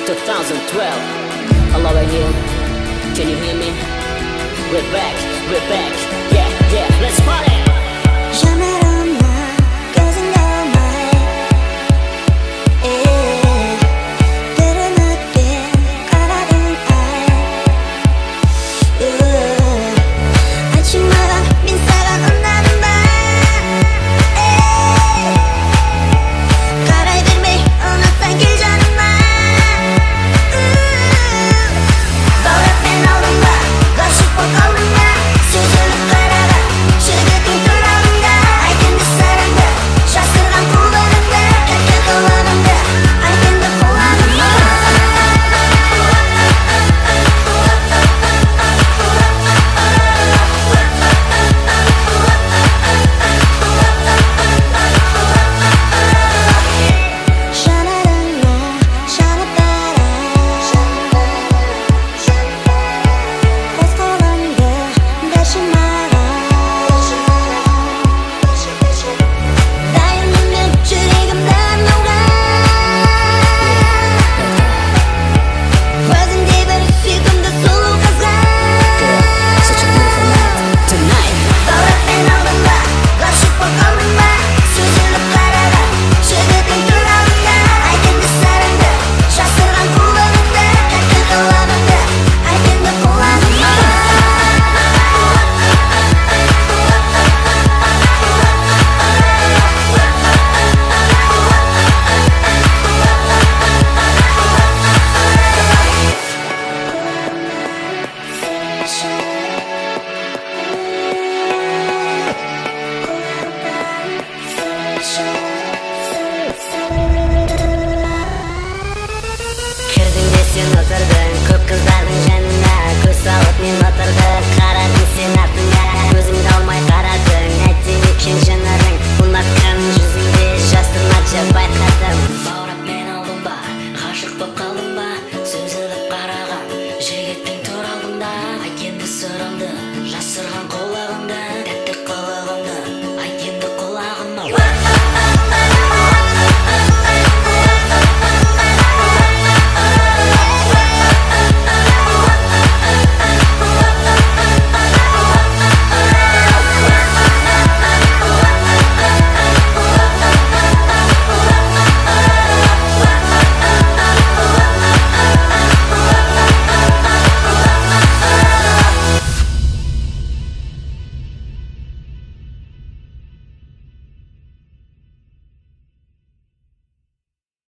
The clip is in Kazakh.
2012. Hello right here. Can you hear me? We're back, yeah, yeah, let's party! Отырдың көп қыздардың жанына, көз салып мен отырдым. Қарадың сен артыңа, көзіңді алмай қарадың. Әттең екен жанарың, ұнатқан жүзіңде жасырмашы байқадым. Баурап мен алдым ба, ғашық боп қалдым ба, сөз іліп қараған жігіттің тұр алдымда. Айткен сырымды жасырған қолағымда.